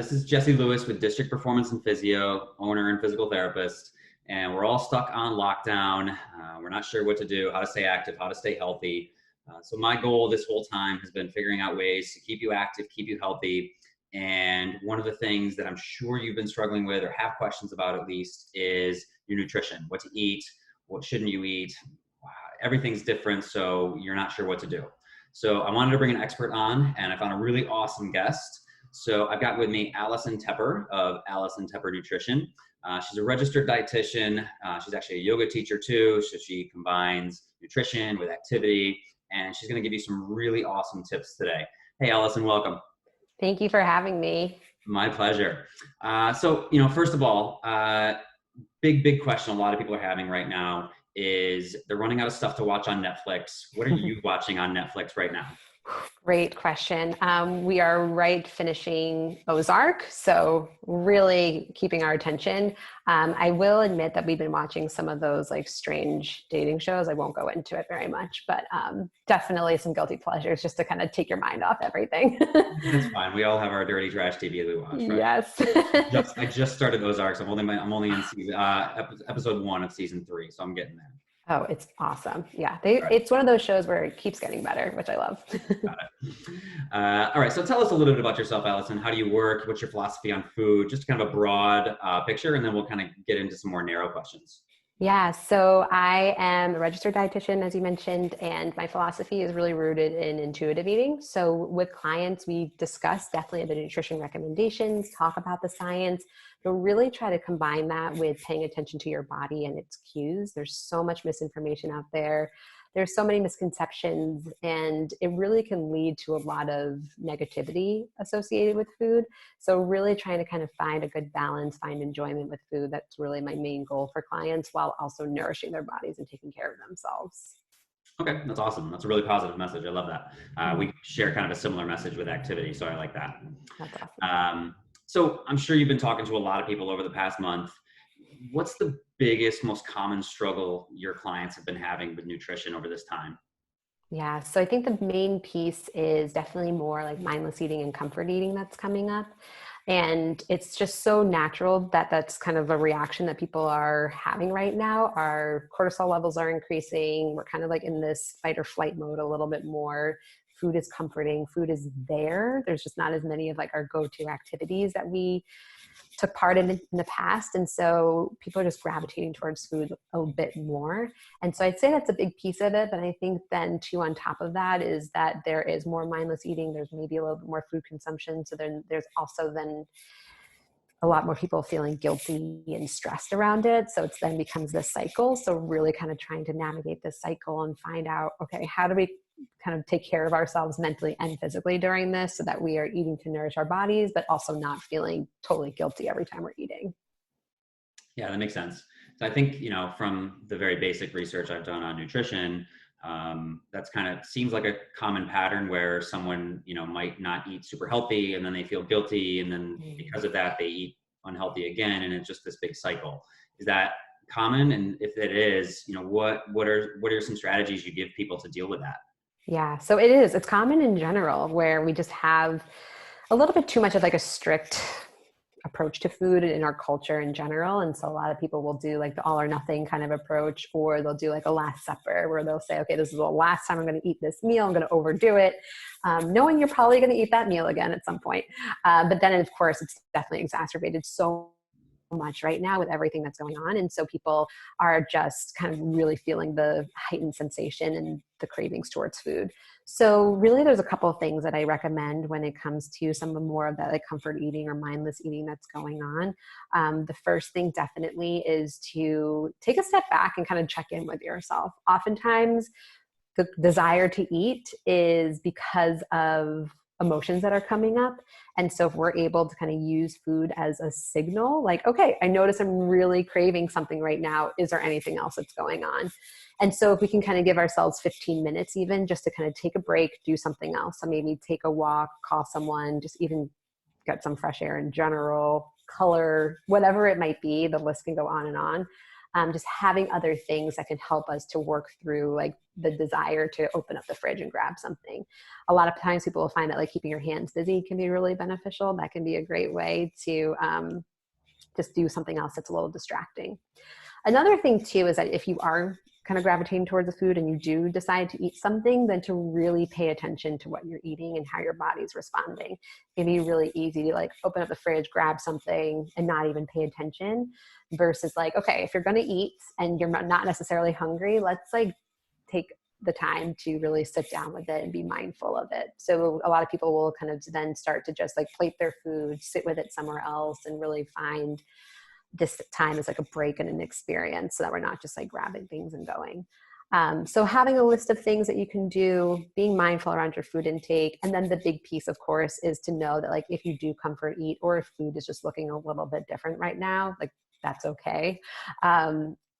This is Jesse Lewis with District Performance and Physio, owner and physical therapist, and we're all stuck on lockdown. We're not sure what to do, how to stay active, how to stay healthy. So my goal this whole time has been figuring out ways to keep you active, keep you healthy. And one of the things that I'm sure you've been struggling with or have questions about at least is your nutrition, what to eat, what shouldn't you eat. Everything's different, so you're not sure what to do. So I wanted to bring an expert on, and I found a really awesome guest. So I've got with me Alison Tepper of Alison Tepper Nutrition. She's a registered dietitian. She's actually a yoga teacher too, so she combines nutrition with activity, and she's going to give you some really awesome tips today. Hey, Alison, welcome. Thank you for having me. My pleasure. So, first of all, big question a lot of people are having right now is they're running out of stuff to watch on Netflix. What are you watching on Netflix right now? Great question. We are finishing Ozark, so really keeping our attention. I will admit that we've been watching some of those like strange dating shows. I won't go into it very much, but definitely some guilty pleasures just to kind of take your mind off everything. That's fine. We all have our dirty trash TV that we watch, right? Yes. I just started Ozark, so I'm only in episode 1 of season 3, so I'm getting there. Oh, it's awesome. Yeah. It's one of those shows where it keeps getting better, which I love. Got it. All right. So tell us a little bit about yourself, Alison. How do you work? What's your philosophy on food? Just kind of a broad picture, and then we'll kind of get into some more narrow questions. Yeah, so I am a registered dietitian, as you mentioned, and my philosophy is really rooted in intuitive eating. So with clients, we discuss definitely the nutrition recommendations, talk about the science, but really try to combine that with paying attention to your body and its cues. There's so much misinformation out there. There's so many misconceptions, and it really can lead to a lot of negativity associated with food. So really trying to kind of find a good balance, find enjoyment with food. That's really my main goal for clients, while also nourishing their bodies and taking care of themselves. Okay, that's awesome. That's a really positive message. I love that. We share kind of a similar message with activity, so I like that. That's awesome. So I'm sure you've been talking to a lot of people over the past month. What's the biggest, most common struggle your clients have been having with nutrition over this time? Yeah, so I think the main piece is definitely more like mindless eating and comfort eating that's coming up. And it's just so natural that that's kind of a reaction that people are having right now. Our cortisol levels are increasing. We're kind of like in this fight or flight mode a little bit more. Food is comforting. Food is there. There's just not as many of like our go-to activities that we took part in the past. And so people are just gravitating towards food a little bit more. And so I'd say that's a big piece of it. But I think then too, on top of that is that there is more mindless eating. There's maybe a little bit more food consumption. So then there's also then a lot more people feeling guilty and stressed around it. So it's then becomes this cycle. So really kind of trying to navigate this cycle and find out, okay, how do we kind of take care of ourselves mentally and physically during this so that we are eating to nourish our bodies, but also not feeling totally guilty every time we're eating. Yeah, that makes sense. So I think, from the very basic research I've done on nutrition, that's kind of seems like a common pattern where someone, might not eat super healthy and then they feel guilty. And then because of that, they eat unhealthy again. And it's just this big cycle. Is that common? And if it is, what are some strategies you give people to deal with that? Yeah, so it is. It's common in general where we just have a little bit too much of like a strict approach to food in our culture in general. And so a lot of people will do like the all or nothing kind of approach, or they'll do like a last supper where they'll say, okay, this is the last time I'm going to eat this meal. I'm going to overdo it, knowing you're probably going to eat that meal again at some point. But then of course, it's definitely exacerbated so much right now with everything that's going on. And so people are just kind of really feeling the heightened sensation and the cravings towards food. So really there's a couple of things that I recommend when it comes to some of more of that like comfort eating or mindless eating that's going on. The first thing definitely is to take a step back and kind of check in with yourself. Oftentimes the desire to eat is because of emotions that are coming up. And so if we're able to kind of use food as a signal, like, okay, I notice I'm really craving something right now. Is there anything else that's going on? And so if we can kind of give ourselves 15 minutes even just to kind of take a break, do something else. So maybe take a walk, call someone, just even get some fresh air in general, color, whatever it might be, the list can go on and on. just having other things that can help us to work through like the desire to open up the fridge and grab something. A lot of times people will find that like keeping your hands busy can be really beneficial. That can be a great way to just do something else that's a little distracting. Another thing too is that if you are kind of gravitating towards the food and you do decide to eat something, then to really pay attention to what you're eating and how your body's responding. It can be really easy to like open up the fridge, grab something and not even pay attention, versus like, okay, if you're going to eat and you're not necessarily hungry, let's like take the time to really sit down with it and be mindful of it. So a lot of people will kind of then start to just like plate their food, sit with it somewhere else, and really find this time is like a break and an experience, so that we're not just like grabbing things and going. So having a list of things that you can do, being mindful around your food intake. And then the big piece, of course, is to know that like if you do comfort eat, or if food is just looking a little bit different right now, like that's okay.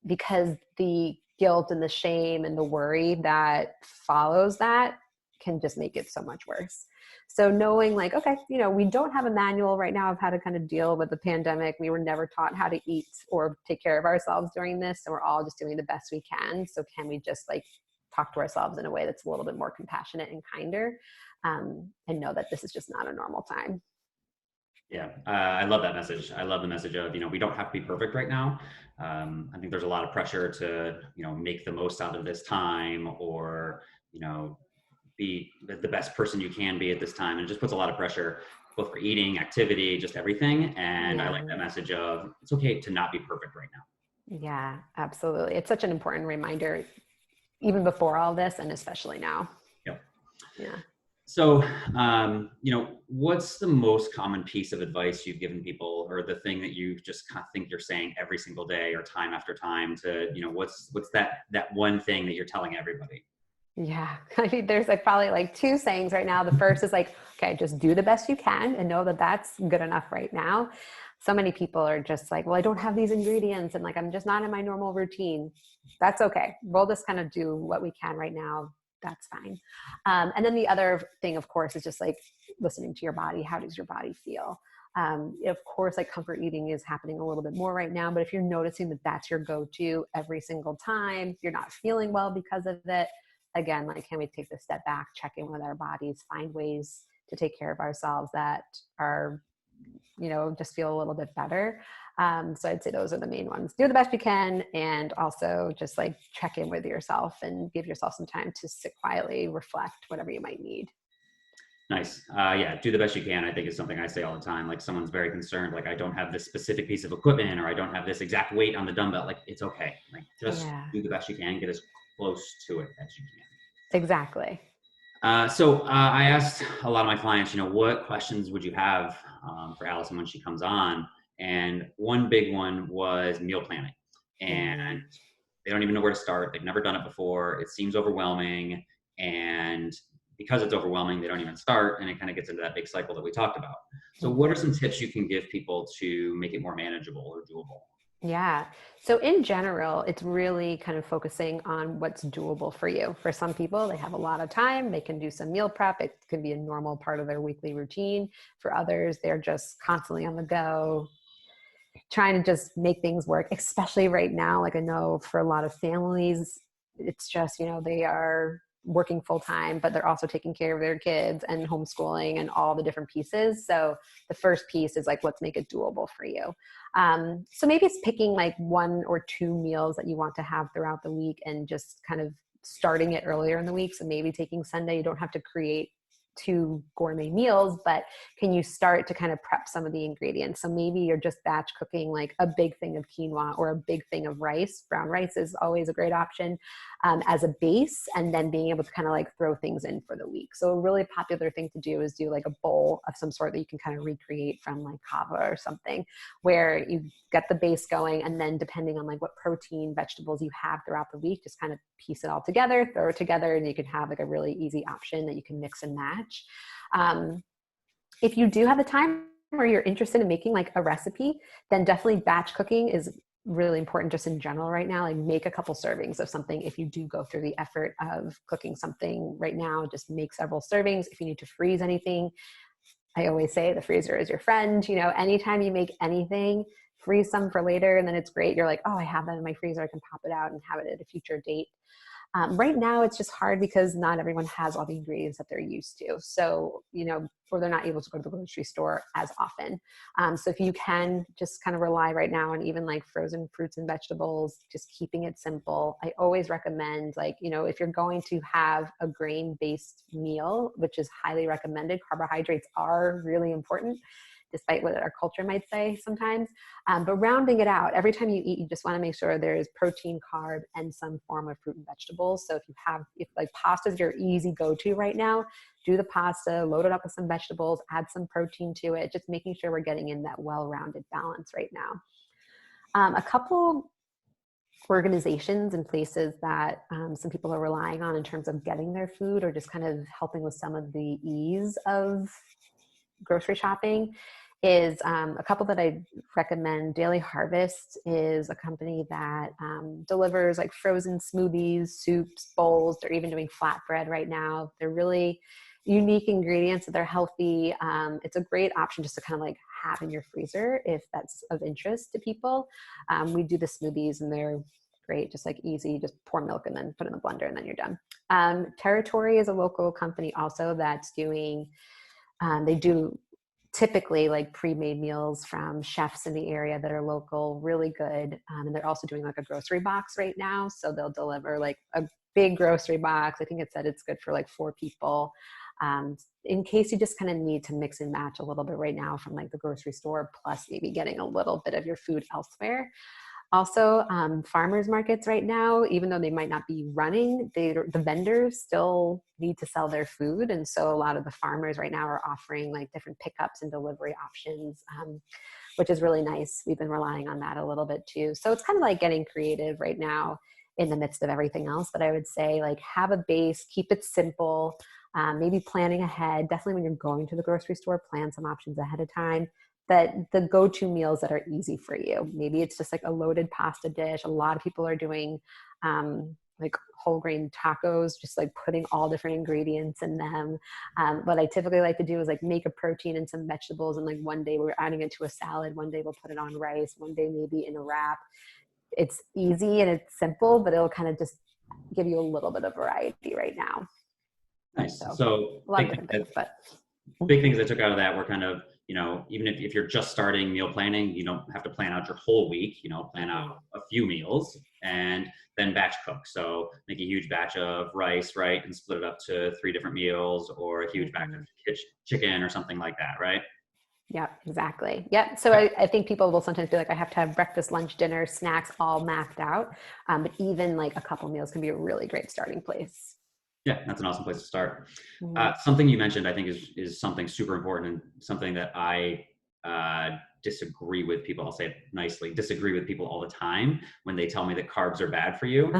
Because the guilt and the shame and the worry that follows that can just make it so much worse. So knowing like, okay, we don't have a manual right now of how to kind of deal with the pandemic. We were never taught how to eat or take care of ourselves during this. And we're all just doing the best we can. So can we just like talk to ourselves in a way that's a little bit more compassionate and kinder, and know that this is just not a normal time. Yeah, I love that message. I love the message of, we don't have to be perfect right now. I think there's a lot of pressure to, make the most out of this time, or, be the best person you can be at this time. And it just puts a lot of pressure both for eating, activity, just everything. And Yeah. I like that message of it's okay to not be perfect right now. Yeah, absolutely. It's such an important reminder, even before all this and especially now. Yep. Yeah. So, what's the most common piece of advice you've given people, or the thing that you just kind of think you're saying every single day or time after time to, what's that one thing that you're telling everybody? Yeah. I mean, there's like probably like two sayings right now. The first is like, okay, just do the best you can and know that that's good enough right now. So many people are just like, well, I don't have these ingredients and like, I'm just not in my normal routine. That's okay. We'll just kind of do what we can right now. That's fine. And then the other thing, of course, is just like listening to your body. How does your body feel? Of course, like comfort eating is happening a little bit more right now, but if you're noticing that that's your go-to every single time, you're not feeling well because of it, again, like, can we take the step back, check in with our bodies, find ways to take care of ourselves that are, just feel a little bit better. So I'd say those are the main ones. Do the best you can, and also just like check in with yourself and give yourself some time to sit quietly, reflect, whatever you might need. Nice. Yeah, do the best you can, I think, is something I say all the time. Like, someone's very concerned, like, I don't have this specific piece of equipment, or I don't have this exact weight on the dumbbell. Like, it's okay. Like, just do the best you can, get as close to it as you can. Exactly. So I asked a lot of my clients, what questions would you have for Alison when she comes on? And one big one was meal planning. And they don't even know where to start. They've never done it before. It seems overwhelming. And because it's overwhelming, they don't even start. And it kind of gets into that big cycle that we talked about. So what are some tips you can give people to make it more manageable or doable? Yeah. So in general, it's really kind of focusing on what's doable for you. For some people, they have a lot of time. They can do some meal prep. It can be a normal part of their weekly routine. For others, they're just constantly on the go, trying to just make things work, especially right now. Like, I know for a lot of families, it's just, they are working full time, but they're also taking care of their kids and homeschooling and all the different pieces. So the first piece is like, let's make it doable for you. So maybe it's picking like 1 or 2 meals that you want to have throughout the week and just kind of starting it earlier in the week. So maybe taking Sunday, you don't have to create 2 gourmet meals, but can you start to kind of prep some of the ingredients? So maybe you're just batch cooking like a big thing of quinoa or a big thing of rice. Brown rice is always a great option as a base, and then being able to kind of like throw things in for the week. So a really popular thing to do is do like a bowl of some sort that you can kind of recreate from like kava or something, where you get the base going, and then depending on like what protein, vegetables you have throughout the week, just kind of piece it all together, throw it together, and you can have like a really easy option that you can mix and match. If you do have the time, or you're interested in making like a recipe, then definitely batch cooking is really important just in general right now. Like, make a couple servings of something. If you do go through the effort of cooking something right now, just make several servings. If you need to freeze anything, I always say the freezer is your friend. Anytime you make anything, freeze some for later, and then it's great. You're like, oh, I have that in my freezer. I can pop it out and have it at a future date. Right now, it's just hard because not everyone has all the ingredients that they're used to. So, or they're not able to go to the grocery store as often. So if you can just kind of rely right now on even like frozen fruits and vegetables, just keeping it simple. I always recommend if you're going to have a grain-based meal, which is highly recommended, carbohydrates are really important, despite what our culture might say sometimes. But rounding it out, every time you eat, you just want to make sure there's protein, carb, and some form of fruit and vegetables. So if like pasta is your easy go-to right now, do the pasta, load it up with some vegetables, add some protein to it, just making sure we're getting in that well-rounded balance right now. A couple organizations and places that some people are relying on in terms of getting their food or just kind of helping with some of the ease of grocery shopping is a couple that I recommend. Daily Harvest is a company that delivers like frozen smoothies, soups, bowls. They're even doing flatbread right now. They're really unique ingredients. They're healthy. It's a great option just to kind of like have in your freezer if that's of interest to people. We do the smoothies and they're great, just like easy, just pour milk and then put it in the blender and then you're done. Territory is a local company also that's doing, they do typically like pre-made meals from chefs in the area that are local, really good. And they're also doing like a grocery box right now. So they'll deliver like a big grocery box. I think it said it's good for like 4 people. In case you just kind of need to mix and match a little bit right now from like the grocery store, plus maybe getting a little bit of your food elsewhere. Also, farmers markets right now, even though they might not be running, the vendors still need to sell their food. And so a lot of the farmers right now are offering like different pickups and delivery options, which is really nice. We've been relying on that a little bit too. So it's kind of like getting creative right now in the midst of everything else. But I would say like have a base, keep it simple, maybe planning ahead. Definitely when you're going to the grocery store, plan some options ahead of time. That the go-to meals that are easy for you. Maybe it's just like a loaded pasta dish. A lot of people are doing like whole grain tacos, just like putting all different ingredients in them. What I typically like to do is like make a protein and some vegetables. And like one day we're adding it to a salad. One day we'll put it on rice. One day maybe in a wrap. It's easy and it's simple, but it'll kind of just give you a little bit of variety right now. Nice. So a lot of different things, but big things I took out of that were kind of, even if you're just starting meal planning, you don't have to plan out your whole week, plan out a few meals and then batch cook. So make a huge batch of rice, right? And split it up to 3 different meals, or a huge batch of chicken or something like that, right? Yeah, exactly. Yep. So I think people will sometimes be like, I have to have breakfast, lunch, dinner, snacks all mapped out. But even like a couple meals can be a really great starting place. Yeah, that's an awesome place to start. Mm-hmm. Something you mentioned, I think, is something super important and something that I disagree with people. I'll say it nicely, disagree with people all the time when they tell me that carbs are bad for you.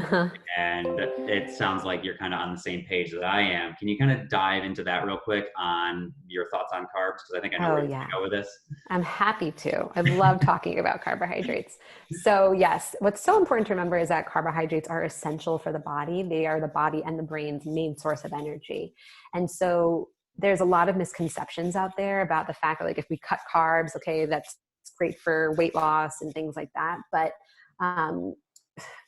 And it sounds like you're kind of on the same page that I am. Can you kind of dive into that real quick on your thoughts on carbs? Because I think I know where you're going to go with this. I'm happy to. I love talking about carbohydrates. So yes, what's so important to remember is that carbohydrates are essential for the body. They are the body and the brain's main source of energy. And so there's a lot of misconceptions out there about the fact that like if we cut carbs, okay, that's great for weight loss and things like that. But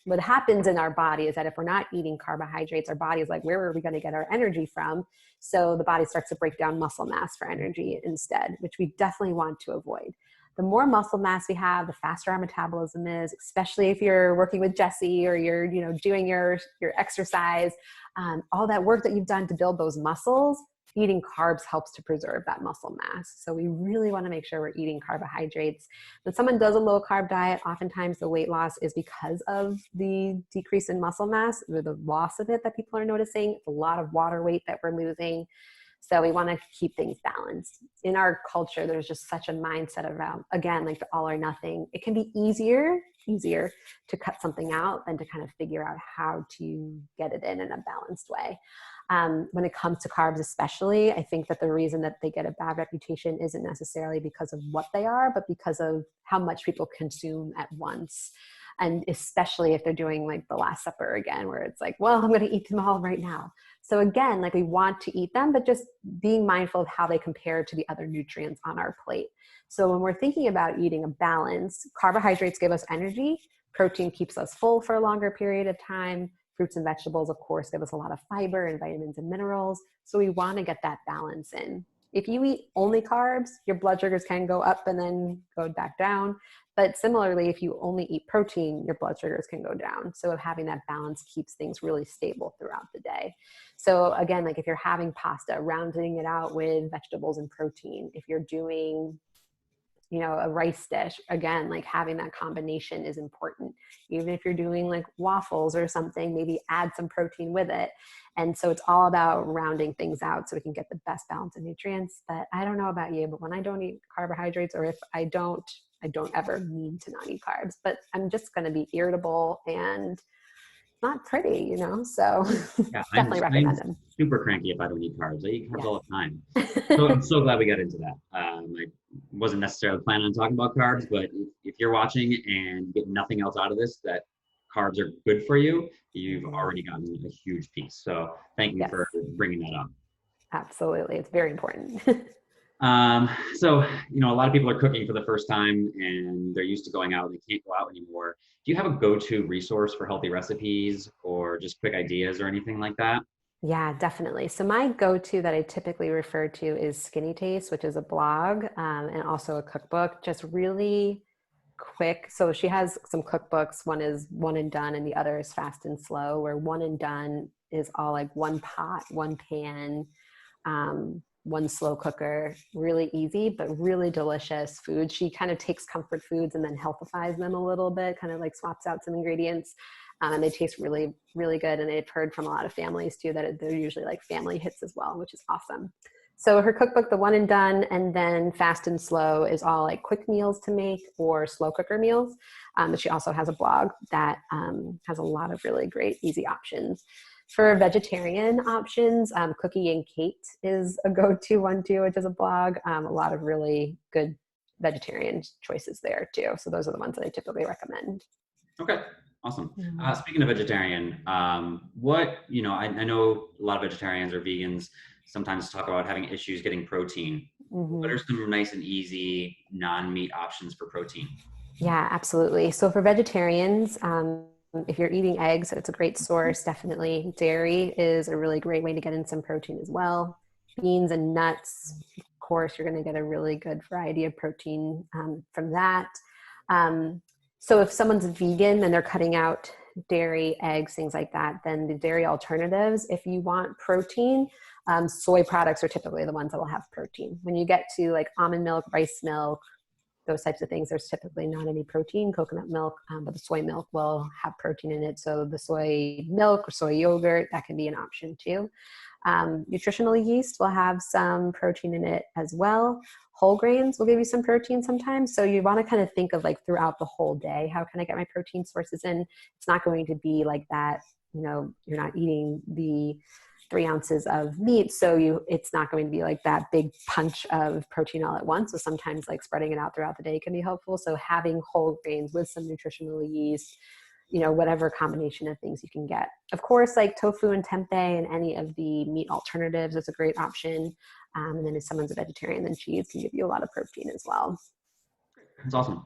what happens in our body is that if we're not eating carbohydrates, our body is like, where are we going to get our energy from? So the body starts to break down muscle mass for energy instead, which we definitely want to avoid. The more muscle mass we have, the faster our metabolism is, especially if you're working with Jesse or you're, doing your exercise, all that work that you've done to build those muscles. Eating carbs helps to preserve that muscle mass. So we really want to make sure we're eating carbohydrates. When someone does a low carb diet, oftentimes the weight loss is because of the decrease in muscle mass or the loss of it that people are noticing. It's a lot of water weight that we're losing. So we want to keep things balanced. In our culture, there's just such a mindset around, again, like the all or nothing. It can be easier to cut something out than to kind of figure out how to get it in a balanced way. When it comes to carbs especially, I think that the reason that they get a bad reputation isn't necessarily because of what they are, but because of how much people consume at once. And especially if they're doing like the Last Supper again, where it's like, well, I'm going to eat them all right now. So again, like we want to eat them, but just being mindful of how they compare to the other nutrients on our plate. So when we're thinking about eating a balance, carbohydrates give us energy, protein keeps us full for a longer period of time. Fruits and vegetables, of course, give us a lot of fiber and vitamins and minerals. So we want to get that balance in. If you eat only carbs, your blood sugars can go up and then go back down. But similarly, if you only eat protein, your blood sugars can go down. So having that balance keeps things really stable throughout the day. So again, like if you're having pasta, rounding it out with vegetables and protein. If you're doing a rice dish, again, like having that combination is important. Even if you're doing like waffles or something, maybe add some protein with it. And so it's all about rounding things out so we can get the best balance of nutrients. But I don't know about you, but when I don't eat carbohydrates, or if I don't ever mean to not eat carbs, but I'm just going to be irritable and not pretty, so Yeah, definitely I'm recommend them. super cranky if I don't eat carbs. I eat carbs Yes. all the time. So I'm so glad we got into that. I wasn't necessarily planning on talking about carbs, but if you're watching and you get nothing else out of this, that carbs are good for you, you've already gotten a huge piece. So thank you Yes, for bringing that up. absolutely. It's very important. So, a lot of people are cooking for the first time and they're used to going out and they can't go out anymore. Do you have a go-to resource for healthy recipes or just quick ideas or anything like that? Yeah, definitely. So my go-to that I typically refer to is Skinny Taste, which is a blog and also a cookbook, just really quick. So she has some cookbooks. One is One and Done and the other is Fast and Slow, where One and Done is all like one pot, one pan, one slow cooker, really easy, but really delicious food. She kind of takes comfort foods and then healthifies them a little bit, kind of like swaps out some ingredients. And they taste really, really good. And I've heard from a lot of families too that they're usually like family hits as well, which is awesome. So her cookbook, The One and Done, and then Fast and Slow is all like quick meals to make or slow cooker meals. But she also has a blog that has a lot of really great, easy options. For vegetarian options, Cookie and Kate is a go-to one too, which is a blog. A lot of really good vegetarian choices there too. So those are the ones that I typically recommend. Okay, awesome. Mm-hmm. Speaking of vegetarian, I know a lot of vegetarians or vegans sometimes talk about having issues getting protein. What Mm-hmm. are some nice and easy non-meat options for protein? Yeah, absolutely. So for vegetarians, if you're eating eggs, it's a great source. Definitely, dairy is a really great way to get in some protein as well. Beans and nuts, of course, you're going to get a really good variety of protein from that. Um, so if someone's vegan and they're cutting out dairy, eggs, things like that, then the dairy alternatives, if you want protein, soy products are typically the ones that will have protein. When you get to like almond milk, rice milk, those types of things, there's typically not any protein. Coconut milk, but the soy milk will have protein in it. So the soy milk or soy yogurt, that can be an option too. Nutritional yeast will have some protein in it as well. Whole grains will give you some protein sometimes. So you want to kind of think of like throughout the whole day, how can I get my protein sources in? It's not going to be like that, you're not eating the 3 ounces of meat. So it's not going to be like that big punch of protein all at once. So sometimes like spreading it out throughout the day can be helpful. So having whole grains with some nutritional yeast, whatever combination of things you can get. Of course, like tofu and tempeh and any of the meat alternatives is a great option. And then if someone's a vegetarian, then cheese can give you a lot of protein as well. That's awesome.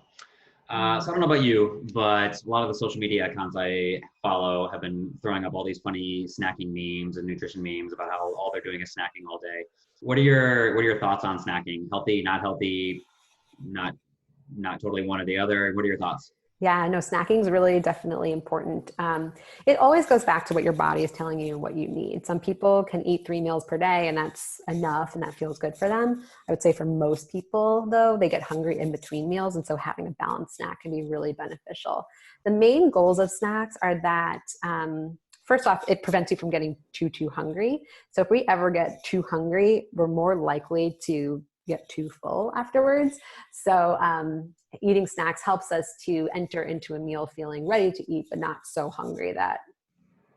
So I don't know about you, but a lot of the social media accounts I follow have been throwing up all these funny snacking memes and nutrition memes about how all they're doing is snacking all day. What are your thoughts on snacking? Healthy, not healthy, not totally one or the other? What are your thoughts? Yeah, no, snacking is really definitely important. It always goes back to what your body is telling you and what you need. Some people can eat 3 meals per day and that's enough and that feels good for them. I would say for most people, though, they get hungry in between meals. And so having a balanced snack can be really beneficial. The main goals of snacks are that, first off, it prevents you from getting too hungry. So if we ever get too hungry, we're more likely to get too full afterwards. So eating snacks helps us to enter into a meal feeling ready to eat, but not so hungry that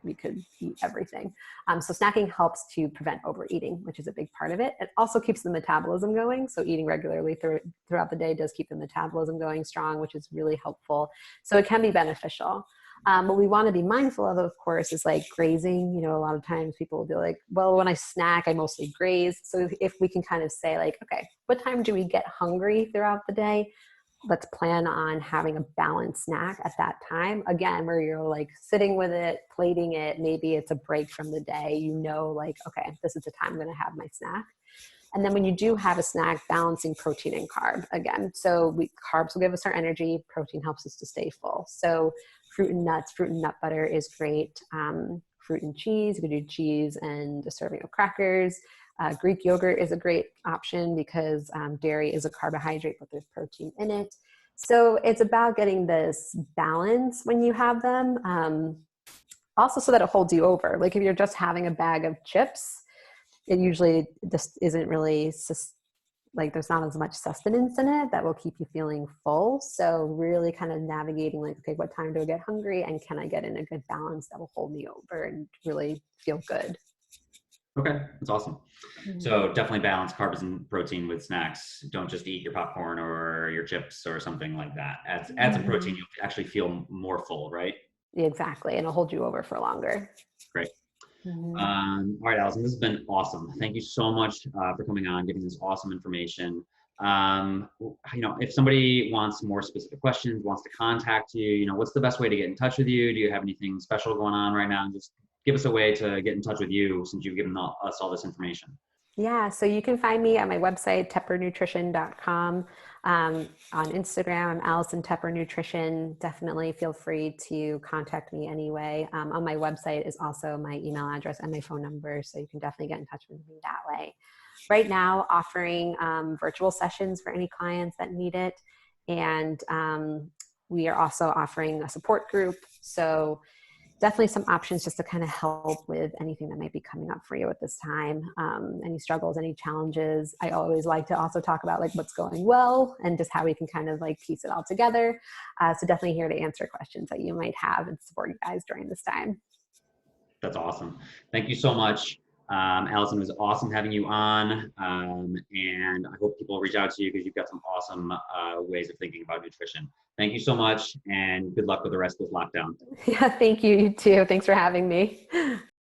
we could eat everything. So snacking helps to prevent overeating, which is a big part of it. It also keeps the metabolism going. So eating regularly throughout the day does keep the metabolism going strong, which is really helpful. So it can be beneficial. What we want to be mindful of course, is like grazing. You know, a lot of times people will be like, well, when I snack, I mostly graze. So if we can kind of say like, okay, what time do we get hungry throughout the day? Let's plan on having a balanced snack at that time. Again, where you're like sitting with it, plating it, maybe it's a break from the day, you know, like, okay, this is the time I'm going to have my snack. And then when you do have a snack, balancing protein and carb again. So carbs will give us our energy, protein helps us to stay full. So fruit and nuts, fruit and nut butter is great. Fruit and cheese, you could do cheese and a serving of crackers. Greek yogurt is a great option because dairy is a carbohydrate, but there's protein in it. So it's about getting this balance when you have them. Also so that it holds you over. Like if you're just having a bag of chips, it usually just isn't really like there's not as much sustenance in it that will keep you feeling full. So really kind of navigating like, okay, what time do I get hungry and can I get in a good balance that will hold me over and really feel good? Okay, that's awesome. So definitely balance carbs and protein with snacks. Don't just eat your popcorn or your chips or something like that. Add some protein, you'll actually feel more full, right? Exactly, and it'll hold you over for longer. Great. Mm-hmm. All right, Alison, this has been awesome. Thank you so much for coming on, giving this awesome information. You know, if somebody wants more specific questions, wants to contact you, you know, what's the best way to get in touch with you? Do you have anything special going on right now? Just give us a way to get in touch with you since you've given us all this information. Yeah, so you can find me at my website, teppernutrition.com. On Instagram, I'm Alison Tepper Nutrition. Definitely feel free to contact me anyway. On my website is also my email address and my phone number, so you can definitely get in touch with me that way. Right now, offering virtual sessions for any clients that need it. And we are also offering a support group. So definitely some options just to kind of help with anything that might be coming up for you at this time. Any struggles, any challenges. I always like to also talk about like what's going well and just how we can kind of like piece it all together. So definitely here to answer questions that you might have and support you guys during this time. That's awesome. Thank you so much. Alison, it was awesome having you on. And I hope people reach out to you because you've got some awesome ways of thinking about nutrition. Thank you so much and good luck with the rest of this lockdown. Yeah, thank you. You too. Thanks for having me.